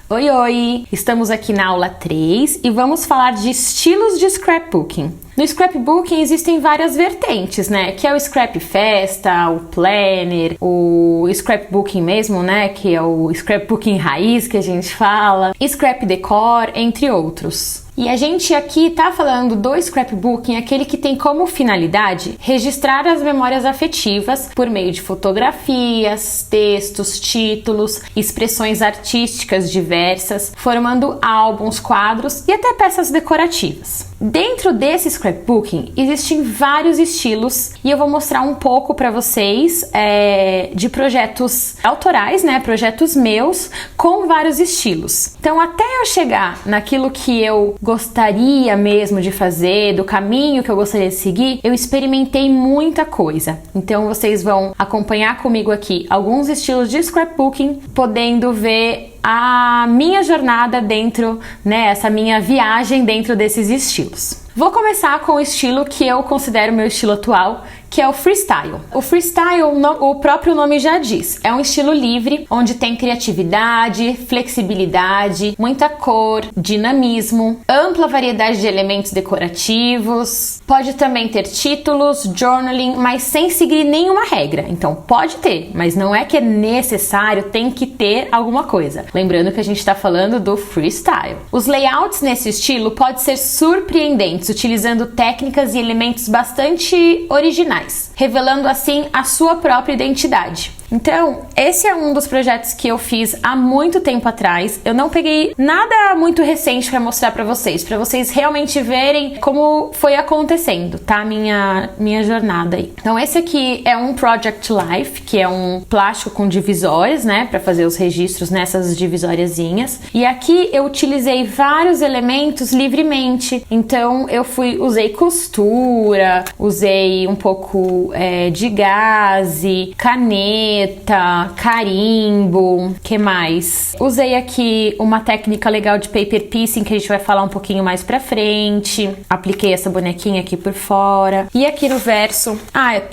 Oi, oi! Estamos aqui na aula 3 e vamos falar de estilos de scrapbooking. No scrapbooking existem várias vertentes, né? Que é o scrap festa, o planner, o scrapbooking mesmo, né? Que é o scrapbooking raiz que a gente fala, scrap decor, entre outros. E a gente aqui tá falando do scrapbooking, aquele que tem como finalidade registrar as memórias afetivas por meio de fotografias, textos, títulos, expressões artísticas diversas, formando álbuns, quadros e até peças decorativas. Dentro desse scrapbooking existem vários estilos e eu vou mostrar um pouco para vocês de projetos autorais, né? Projetos meus com vários estilos. Então, até eu chegar naquilo que eu gostaria mesmo de fazer, do caminho que eu gostaria de seguir, eu experimentei muita coisa. Então, vocês vão acompanhar comigo aqui alguns estilos de scrapbooking, podendo ver a minha jornada dentro, né, essa minha viagem dentro desses estilos. Vou começar com o estilo que eu considero meu estilo atual, que é o freestyle. O freestyle, o próprio nome já diz, é um estilo livre, onde tem criatividade, flexibilidade, muita cor, dinamismo, ampla variedade de elementos decorativos, pode também ter títulos, journaling, mas sem seguir nenhuma regra. Então pode ter, mas não é que é necessário, tem que ter alguma coisa. Lembrando que a gente está falando do freestyle. Os layouts nesse estilo podem ser surpreendentes, utilizando técnicas e elementos bastante originais, revelando assim a sua própria identidade. Então, esse é um dos projetos que eu fiz há muito tempo atrás. Eu não peguei nada muito recente para mostrar para vocês realmente verem como foi acontecendo, tá? Minha jornada aí. Então, esse aqui é um Project Life, que é um plástico com divisórias, né, para fazer os registros nessas divisóriazinhas. E aqui eu utilizei vários elementos livremente. Então, usei costura, usei um pouco de gaze, caneta, carimbo, que mais? Usei aqui uma técnica legal de paper piecing que a gente vai falar um pouquinho mais pra frente. Apliquei essa bonequinha aqui por fora. E aqui no verso,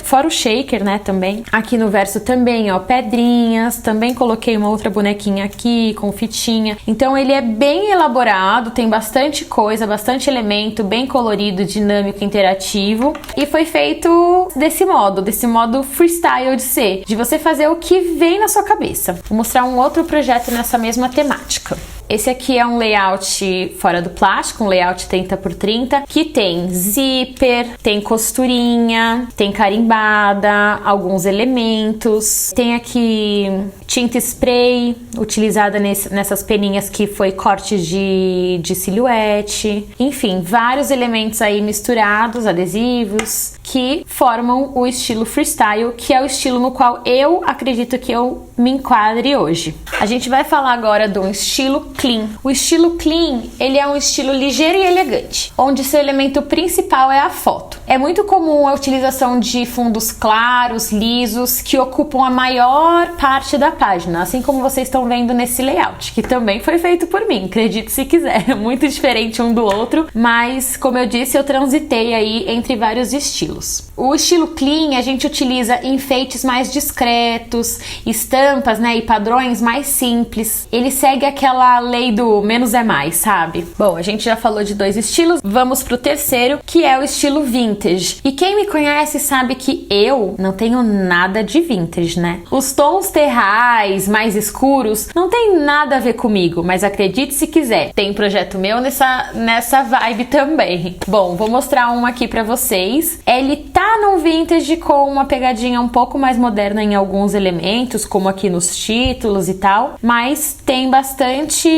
fora o shaker, né, também. Aqui no verso também, ó, pedrinhas. Também coloquei uma outra bonequinha aqui com fitinha. Então ele é bem elaborado, tem bastante coisa, bastante elemento, bem colorido, dinâmico, interativo. E foi feito desse modo freestyle de ser, de você fazer o que vem na sua cabeça. Vou mostrar um outro projeto nessa mesma temática. Esse aqui é um layout fora do plástico, um layout 30x30, que tem zíper, tem costurinha, tem carimbada, alguns elementos. Tem aqui tinta spray, utilizada nessas peninhas que foi corte de silhuete. Enfim, vários elementos aí misturados, adesivos, que formam o estilo freestyle, que é o estilo no qual eu acredito que eu me enquadre hoje. A gente vai falar agora de um estilo clean. O estilo clean, ele é um estilo ligeiro e elegante, onde seu elemento principal é a foto. É muito comum a utilização de fundos claros, lisos, que ocupam a maior parte da página, assim como vocês estão vendo nesse layout, que também foi feito por mim, acredite se quiser. É muito diferente um do outro, mas como eu disse, eu transitei aí entre vários estilos. O estilo clean, a gente utiliza enfeites mais discretos, estampas, né, e padrões mais simples. Ele segue aquela lei do menos é mais, sabe? Bom, a gente já falou de dois estilos, vamos pro terceiro, que é o estilo vintage. E quem me conhece sabe que eu não tenho nada de vintage, né? Os tons terrais, mais escuros, não tem nada a ver comigo, mas acredite se quiser, tem projeto meu nessa vibe também. Bom, vou mostrar um aqui pra vocês. Ele tá no vintage com uma pegadinha um pouco mais moderna em alguns elementos, como aqui nos títulos e tal, mas tem bastante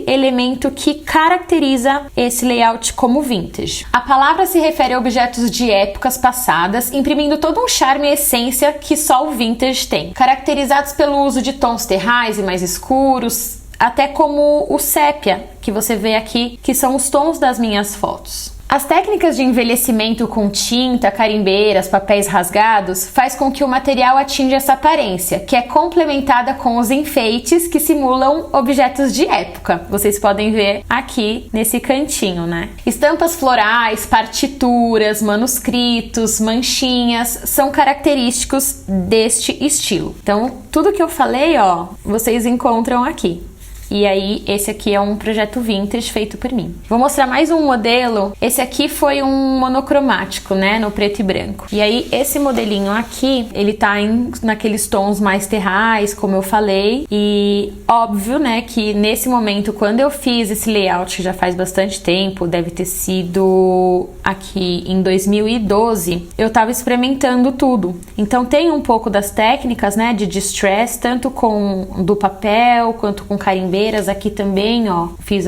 elemento que caracteriza esse layout como vintage. A palavra se refere a objetos de épocas passadas, imprimindo todo um charme e essência que só o vintage tem, caracterizados pelo uso de tons terrais e mais escuros, até como o sépia, que você vê aqui, que são os tons das minhas fotos. As técnicas de envelhecimento com tinta, carimbeiras, papéis rasgados faz com que o material atinja essa aparência, que é complementada com os enfeites que simulam objetos de época. Vocês podem ver aqui nesse cantinho, né? Estampas florais, partituras, manuscritos, manchinhas são característicos deste estilo. Então, tudo que eu falei, ó, vocês encontram aqui. E aí, esse aqui é um projeto vintage feito por mim. Vou mostrar mais um modelo. Esse aqui foi um monocromático, né? No preto e branco. E aí, esse modelinho aqui, ele tá naqueles tons mais terrais, como eu falei. E óbvio, né, que nesse momento, quando eu fiz esse layout, que já faz bastante tempo, deve ter sido aqui em 2012, eu tava experimentando tudo. Então, tem um pouco das técnicas, né, de distress, tanto com do papel, quanto com carimbeiras. Aqui também, ó, fiz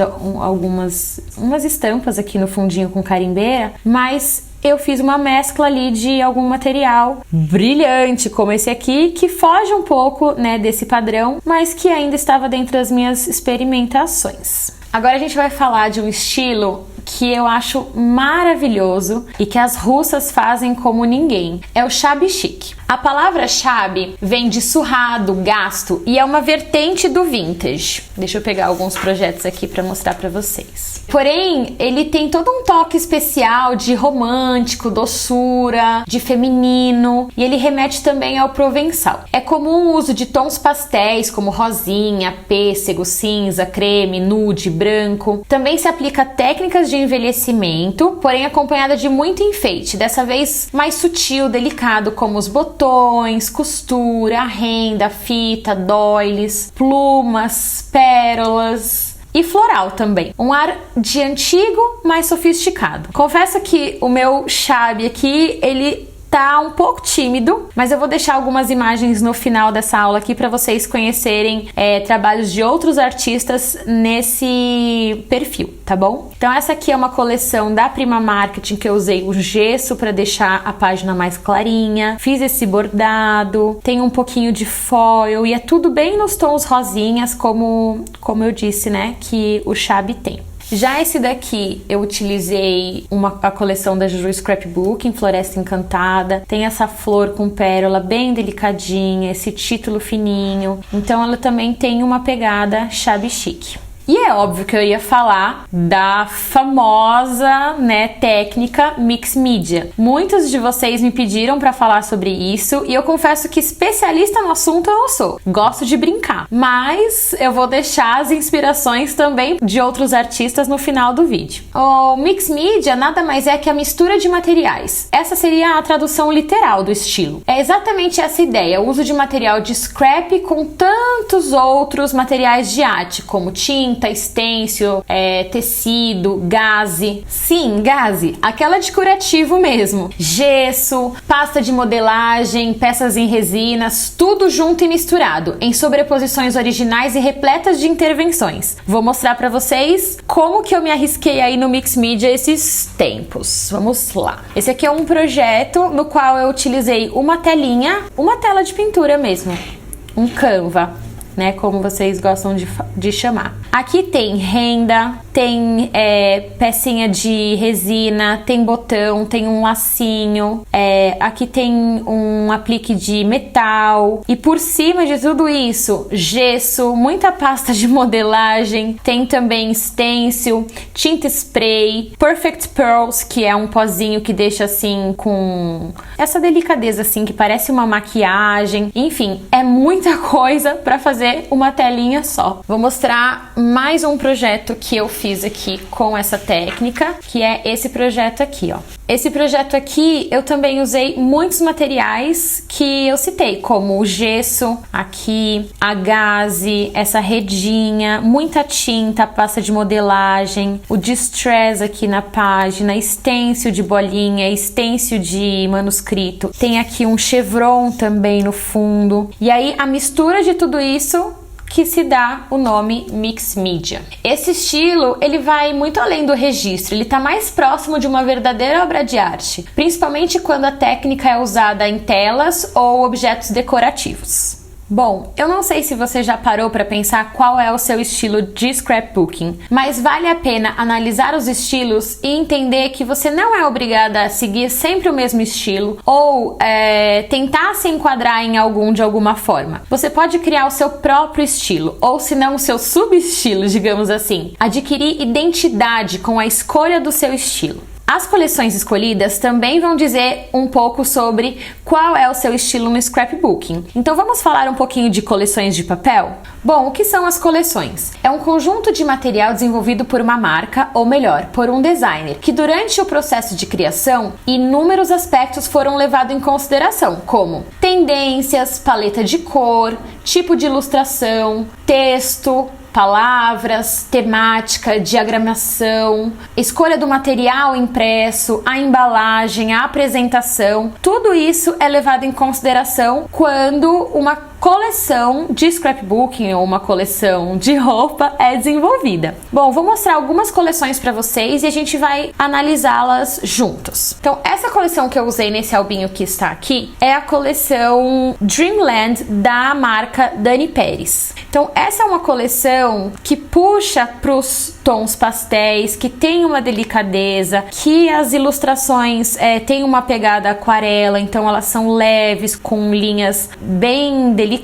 umas estampas aqui no fundinho com carimbeira, mas eu fiz uma mescla ali de algum material brilhante, como esse aqui, que foge um pouco, né, desse padrão, mas que ainda estava dentro das minhas experimentações. Agora a gente vai falar de um estilo que eu acho maravilhoso e que as russas fazem como ninguém. É o shabby chic. A palavra shabby vem de surrado, gasto, e é uma vertente do vintage. Deixa eu pegar alguns projetos aqui para mostrar para vocês. Porém, ele tem todo um toque especial de romântico, doçura, de feminino, e ele remete também ao provençal. É comum o uso de tons pastéis como rosinha, pêssego, cinza, creme, nude, branco. Também se aplica técnicas de envelhecimento, porém acompanhada de muito enfeite, dessa vez mais sutil, delicado, como os botões, costura, renda, fita, doilies, plumas, pérolas e floral também. Um ar de antigo, mais sofisticado. Confesso que o meu shabby aqui, ele tá um pouco tímido, mas eu vou deixar algumas imagens no final dessa aula aqui para vocês conhecerem trabalhos de outros artistas nesse perfil, tá bom? Então essa aqui é uma coleção da Prima Marketing que eu usei o gesso para deixar a página mais clarinha. Fiz esse bordado, tem um pouquinho de foil e é tudo bem nos tons rosinhas, como eu disse, né, que o shabby tem. Já esse daqui eu utilizei a coleção da Juju Scrapbook em Floresta Encantada. Tem essa flor com pérola bem delicadinha, esse título fininho. Então ela também tem uma pegada shabby chic. E é óbvio que eu ia falar da famosa, né, técnica Mix Media. Muitos de vocês me pediram para falar sobre isso e eu confesso que especialista no assunto eu não sou. Gosto de brincar, mas eu vou deixar as inspirações também de outros artistas no final do vídeo. O Mix Media nada mais é que a mistura de materiais. Essa seria a tradução literal do estilo. É exatamente essa ideia, o uso de material de scrap com tantos outros materiais de arte, como tinta, stencil, tecido, gaze. Sim, gaze, aquela de curativo mesmo. Gesso, pasta de modelagem, peças em resinas, tudo junto e misturado, em sobreposições originais e repletas de intervenções. Vou mostrar pra vocês como que eu me arrisquei aí no Mix Media esses tempos. Vamos lá. Esse aqui é um projeto no qual eu utilizei uma telinha, uma tela de pintura mesmo, um Canva, né, como vocês gostam de chamar. Aqui tem renda, tem pecinha de resina, tem botão, tem um lacinho, aqui tem um aplique de metal e por cima de tudo isso, gesso, muita pasta de modelagem, tem também stencil, tinta spray, Perfect Pearls, que é um pozinho que deixa assim com essa delicadeza assim, que parece uma maquiagem. Enfim, é muita coisa para fazer uma telinha só. Vou mostrar mais um projeto que eu fiz aqui com essa técnica, que é esse projeto aqui, ó. Esse projeto aqui eu também usei muitos materiais que eu citei, como o gesso, aqui, a gaze, essa redinha, muita tinta, pasta de modelagem, o distress aqui na página, stencil de bolinha, stencil de manuscrito. Tem aqui um chevron também no fundo. E aí a mistura de tudo isso que se dá o nome Mix Media. Esse estilo, ele vai muito além do registro, ele está mais próximo de uma verdadeira obra de arte, principalmente quando a técnica é usada em telas ou objetos decorativos. Bom, eu não sei se você já parou para pensar qual é o seu estilo de scrapbooking, mas vale a pena analisar os estilos e entender que você não é obrigada a seguir sempre o mesmo estilo ou tentar se enquadrar em algum de alguma forma. Você pode criar o seu próprio estilo, ou se não o seu subestilo, digamos assim. Adquirir identidade com a escolha do seu estilo. As coleções escolhidas também vão dizer um pouco sobre qual é o seu estilo no scrapbooking. Então vamos falar um pouquinho de coleções de papel? Bom, o que são as coleções? É um conjunto de material desenvolvido por uma marca, ou melhor, por um designer, que durante o processo de criação, inúmeros aspectos foram levados em consideração, como tendências, paleta de cor, tipo de ilustração, texto, palavras, temática, diagramação, escolha do material impresso, a embalagem, a apresentação, tudo isso é levado em consideração quando uma coleção de scrapbooking ou uma coleção de roupa é desenvolvida. Bom, vou mostrar algumas coleções para vocês e a gente vai analisá-las juntos. Então, essa coleção que eu usei nesse albinho que está aqui é a coleção Dreamland da marca Dani Pérez. Então, essa é uma coleção que puxa para os tons pastéis, que tem uma delicadeza, que as ilustrações têm uma pegada aquarela, então elas são leves, com linhas bem delicadas.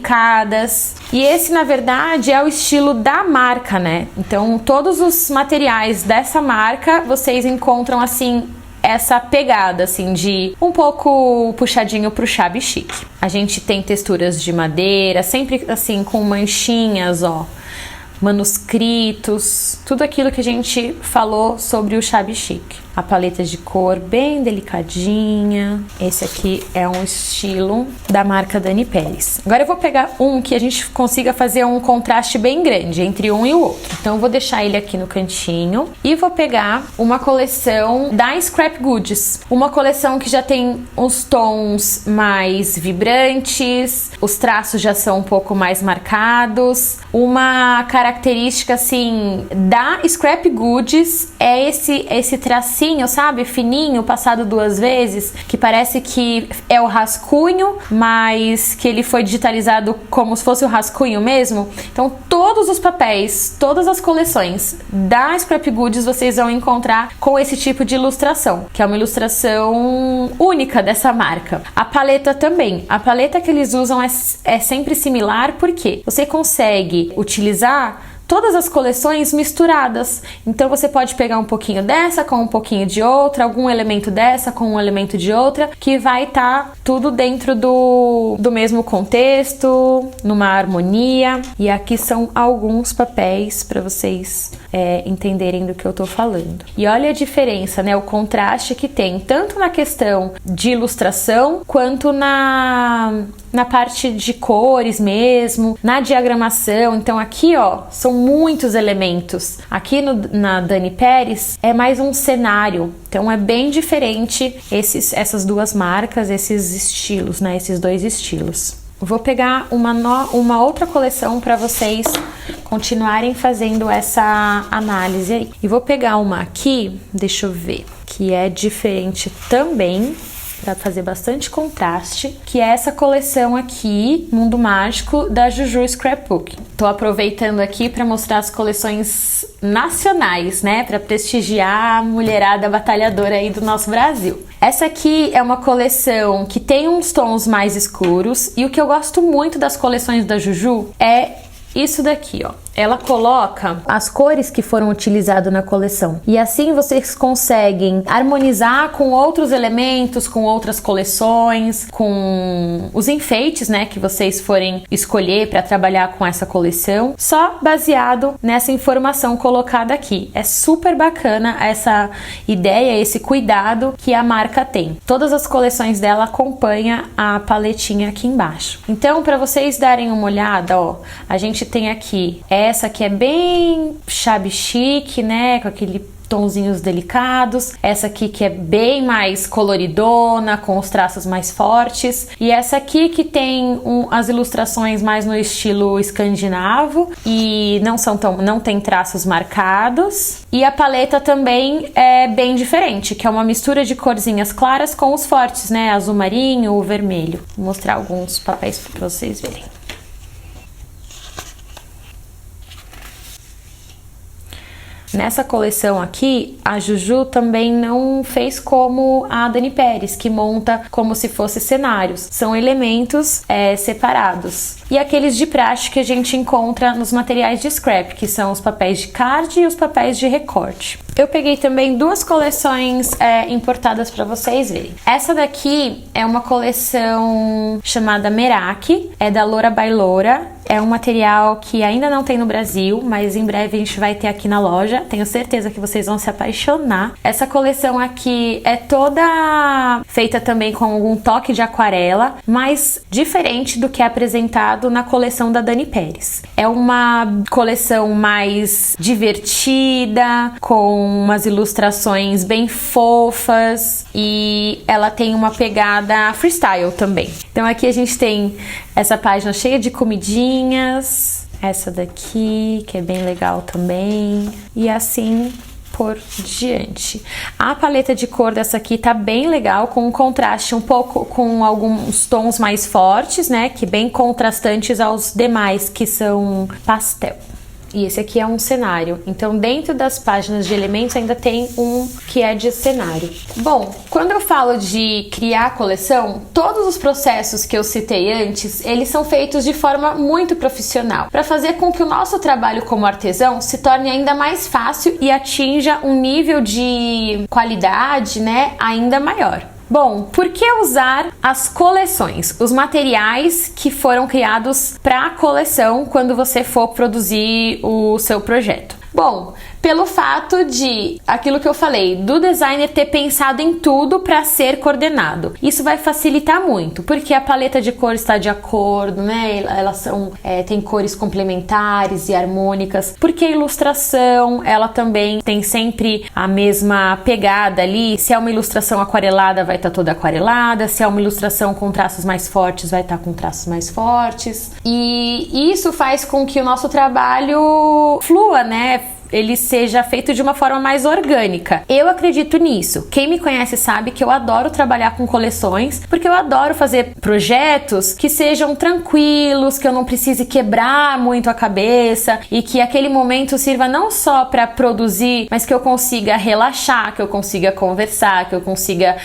E esse, na verdade, é o estilo da marca, né? Então, todos os materiais dessa marca, vocês encontram, assim, essa pegada, assim, de um pouco puxadinho pro shabby chic. A gente tem texturas de madeira, sempre, assim, com manchinhas, ó, manuscritos, tudo aquilo que a gente falou sobre o shabby chic. A paleta de cor bem delicadinha. Esse aqui é um estilo da marca Dani Pérez. Agora eu vou pegar um que a gente consiga fazer um contraste bem grande entre um e o outro. Então eu vou deixar ele aqui no cantinho e vou pegar uma coleção da Scrap Goods. Uma coleção que já tem os tons mais vibrantes, os traços já são um pouco mais marcados. Uma característica, assim, da Scrap Goods é esse tracinho, sabe? Fininho, passado 2 vezes, que parece que é o rascunho, mas que ele foi digitalizado como se fosse o rascunho mesmo. Então, todos os papéis, todas as coleções da Scrap Goods vocês vão encontrar com esse tipo de ilustração, que é uma ilustração única dessa marca. A paleta também. A paleta que eles usam é sempre similar, porque você consegue utilizar todas as coleções misturadas. Então você pode pegar um pouquinho dessa com um pouquinho de outra, algum elemento dessa com um elemento de outra, que vai estar tudo dentro do mesmo contexto, numa harmonia. E aqui são alguns papéis para vocês entenderem do que eu tô falando. E olha a diferença, né? O contraste que tem, tanto na questão de ilustração, quanto na parte de cores mesmo, na diagramação. Então aqui, ó, são muitos elementos. Aqui na Dani Pérez é mais um cenário. Então é bem diferente essas duas marcas, esses estilos, né? Esses dois estilos. Vou pegar uma outra coleção para vocês continuarem fazendo essa análise aí. E vou pegar uma aqui, deixa eu ver, que é diferente também, para fazer bastante contraste, que é essa coleção aqui, Mundo Mágico, da Juju Scrapbook. Tô aproveitando aqui para mostrar as coleções nacionais, né, para prestigiar a mulherada batalhadora aí do nosso Brasil. Essa aqui é uma coleção que tem uns tons mais escuros, e o que eu gosto muito das coleções da Juju é isso daqui, ó. Ela coloca as cores que foram utilizadas na coleção. E assim vocês conseguem harmonizar com outros elementos, com outras coleções, com os enfeites, né, que vocês forem escolher para trabalhar com essa coleção, só baseado nessa informação colocada aqui. É super bacana essa ideia, esse cuidado que a marca tem. Todas as coleções dela acompanham a paletinha aqui embaixo. Então, para vocês darem uma olhada, ó, a gente tem aqui essa que é bem shabby chic, né, com aquele tonzinhos delicados. Essa aqui que é bem mais coloridona, com os traços mais fortes. E essa aqui que tem as ilustrações mais no estilo escandinavo e não tem traços marcados. E a paleta também é bem diferente, que é uma mistura de corzinhas claras com os fortes, né, azul marinho, o vermelho. Vou mostrar alguns papéis para vocês verem. Nessa coleção aqui, a Juju também não fez como a Dani Pérez, que monta como se fosse cenários. São elementos separados. E aqueles de praxe que a gente encontra nos materiais de scrap, que são os papéis de card e os papéis de recorte. Eu peguei também duas coleções importadas para vocês verem. Essa daqui é uma coleção chamada Meraki, é da Loura by Loura. É um material que ainda não tem no Brasil, mas em breve a gente vai ter aqui na loja. Tenho certeza que vocês vão se apaixonar. Essa coleção aqui é toda feita também com algum toque de aquarela, mas diferente do que é apresentado na coleção da Dani Pérez. É uma coleção mais divertida, com umas ilustrações bem fofas e ela tem uma pegada freestyle também. Então aqui a gente tem essa página cheia de comidinhas, essa daqui que é bem legal também, e assim por diante. A paleta de cor dessa aqui tá bem legal, com um contraste um pouco com alguns tons mais fortes, né, que bem contrastantes aos demais que são pastel. E esse aqui é um cenário, então dentro das páginas de elementos ainda tem um que é de cenário. Bom, quando eu falo de criar a coleção, todos os processos que eu citei antes, eles são feitos de forma muito profissional, para fazer com que o nosso trabalho como artesão se torne ainda mais fácil e atinja um nível de qualidade, né, ainda maior. Bom, por que usar as coleções? Os materiais que foram criados para a coleção quando você for produzir o seu projeto. Bom, pelo fato de, aquilo que eu falei, do designer ter pensado em tudo para ser coordenado. Isso vai facilitar muito, porque a paleta de cor está de acordo, né? Elas são, tem cores complementares e harmônicas, porque a ilustração, ela também tem sempre a mesma pegada ali. Se é uma ilustração aquarelada, vai estar toda aquarelada. Se é uma ilustração com traços mais fortes, vai estar com traços mais fortes. E isso faz com que o nosso trabalho flua, né? Ele seja feito de uma forma mais orgânica. Eu acredito nisso. Quem me conhece sabe que eu adoro trabalhar com coleções, porque eu adoro fazer projetos que sejam tranquilos, que eu não precise quebrar muito a cabeça e que aquele momento sirva não só para produzir, mas que eu consiga relaxar, que eu consiga conversar, que eu consiga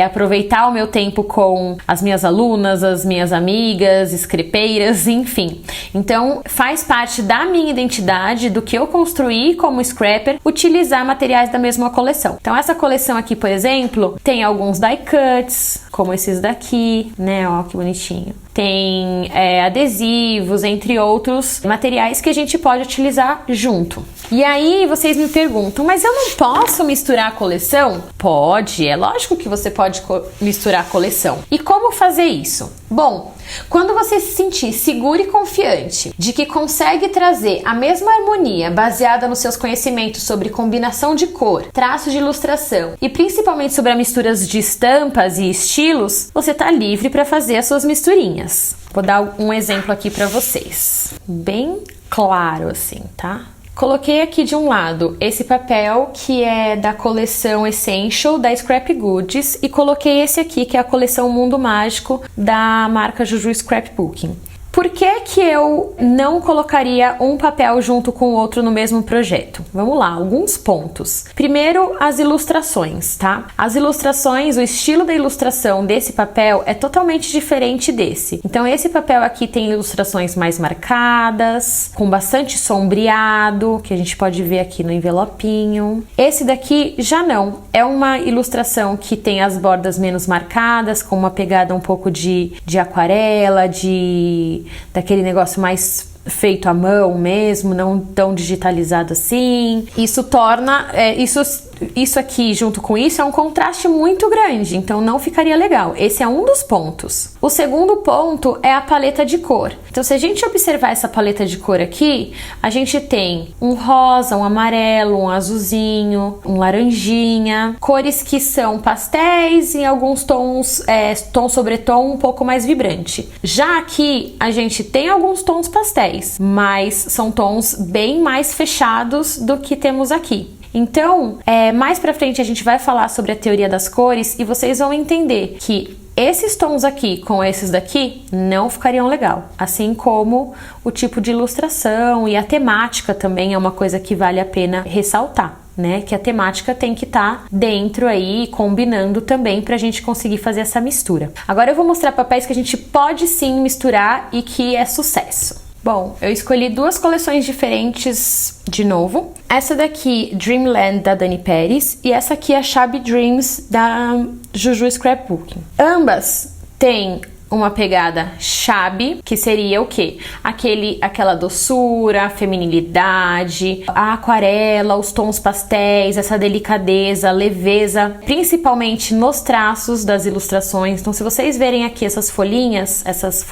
aproveitar o meu tempo com as minhas alunas, as minhas amigas, scrapeiras, enfim. Então, faz parte da minha identidade, do que eu construí como scrapper, utilizar materiais da mesma coleção. Então essa coleção aqui, por exemplo, tem alguns die cuts, como esses daqui, né? Ó, que bonitinho. Tem adesivos, entre outros materiais que a gente pode utilizar junto. E aí vocês me perguntam, mas eu não posso misturar a coleção? Pode, é lógico que você pode misturar a coleção. E como fazer isso? Bom, quando você se sentir seguro e confiante de que consegue trazer a mesma harmonia baseada nos seus conhecimentos sobre combinação de cor, traço de ilustração e principalmente sobre as misturas de estampas e estilos, você está livre para fazer as suas misturinhas. Vou dar um exemplo aqui para vocês, bem claro assim, tá? Coloquei aqui de um lado esse papel que é da coleção Essential da Scrap Goods e coloquei esse aqui que é a coleção Mundo Mágico da marca Juju Scrapbooking. Por que que eu não colocaria um papel junto com o outro no mesmo projeto? Vamos lá, alguns pontos. Primeiro, as ilustrações, tá? As ilustrações, o estilo da ilustração desse papel é totalmente diferente desse. Então, esse papel aqui tem ilustrações mais marcadas, com bastante sombreado, que a gente pode ver aqui no envelopinho. Esse daqui já não. É uma ilustração que tem as bordas menos marcadas, com uma pegada um pouco de aquarela, daquele negócio mais feito à mão mesmo, não tão digitalizado assim. Isso torna isso aqui junto com isso é um contraste muito grande, então não ficaria legal. Esse é um dos pontos. O segundo ponto é a paleta de cor. Então, se a gente observar essa paleta de cor aqui, a gente tem um rosa, um amarelo, um azulzinho, um laranjinha, cores que são pastéis e alguns tons, tom sobre tom um pouco mais vibrante. Já aqui, a gente tem alguns tons pastéis, mas são tons bem mais fechados do que temos aqui. Então, mais pra frente a gente vai falar sobre a teoria das cores e vocês vão entender que esses tons aqui com esses daqui não ficariam legal, assim como o tipo de ilustração e a temática também é uma coisa que vale a pena ressaltar, né? Que a temática tem que estar dentro aí, combinando também pra gente conseguir fazer essa mistura. Agora eu vou mostrar papéis que a gente pode sim misturar e que é sucesso. Bom, eu escolhi duas coleções diferentes de novo. Essa daqui, Dreamland, da Dani Pérez, e essa aqui, a Shabby Dreams, da Juju Scrapbooking. Ambas têm uma pegada shabby, que seria o quê? Aquela doçura, feminilidade, a aquarela, os tons pastéis, essa delicadeza, leveza, principalmente nos traços das ilustrações. Então, se vocês verem aqui essas folhinhas, essas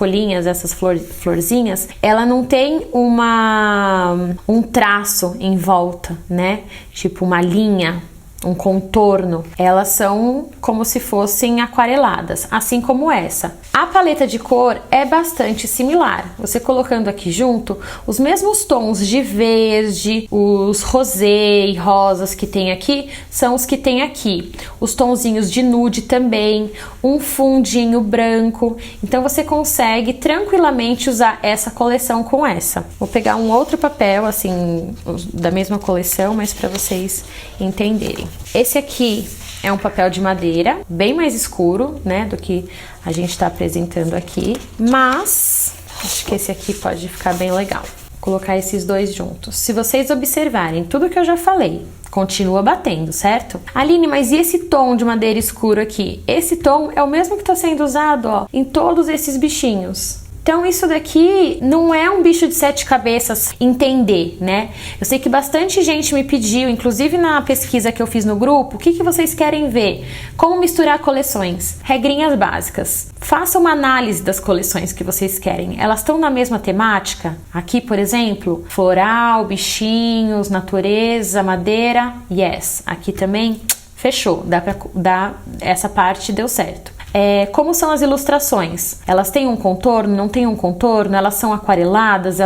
florzinhas, ela não tem um traço em volta, né? Tipo uma linha, um contorno. Elas são como se fossem aquareladas, assim como essa. A paleta de cor é bastante similar. Você colocando aqui junto, os mesmos tons de verde, os rosé e rosas que tem aqui, são os que tem aqui. Os tonzinhos de nude também, um fundinho branco. Então você consegue tranquilamente usar essa coleção com essa. Vou pegar um outro papel, assim, da mesma coleção, mas para vocês entenderem. Esse aqui é um papel de madeira, bem mais escuro, né, do que a gente está apresentando aqui, mas acho que esse aqui pode ficar bem legal. Vou colocar esses dois juntos. Se vocês observarem tudo que eu já falei, continua batendo, certo? Aline, mas e esse tom de madeira escuro aqui? Esse tom é o mesmo que está sendo usado, ó, em todos esses bichinhos. Então isso daqui não é um bicho de 7 cabeças entender, né? Eu sei que bastante gente me pediu, inclusive na pesquisa que eu fiz no grupo, o que vocês querem ver? Como misturar coleções? Regrinhas básicas. Faça uma análise das coleções que vocês querem. Elas estão na mesma temática? Aqui, por exemplo, floral, bichinhos, natureza, madeira. Yes. Aqui também, fechou. Essa parte deu certo. Como são as ilustrações? Elas têm um contorno, não têm um contorno? Elas são aquareladas?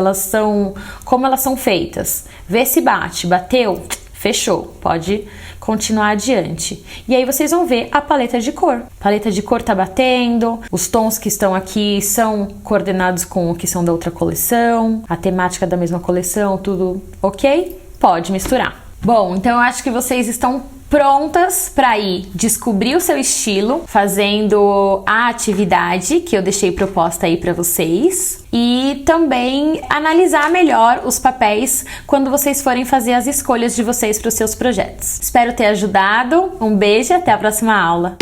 Como elas são feitas? Vê se bate. Bateu? Fechou. Pode continuar adiante. E aí vocês vão ver a paleta de cor. A paleta de cor tá batendo, os tons que estão aqui são coordenados com o que são da outra coleção, a temática da mesma coleção, tudo ok? Pode misturar. Bom, então eu acho que vocês estão prontas para ir descobrir o seu estilo, fazendo a atividade que eu deixei proposta aí para vocês e também analisar melhor os papéis quando vocês forem fazer as escolhas de vocês para os seus projetos. Espero ter ajudado, um beijo e até a próxima aula!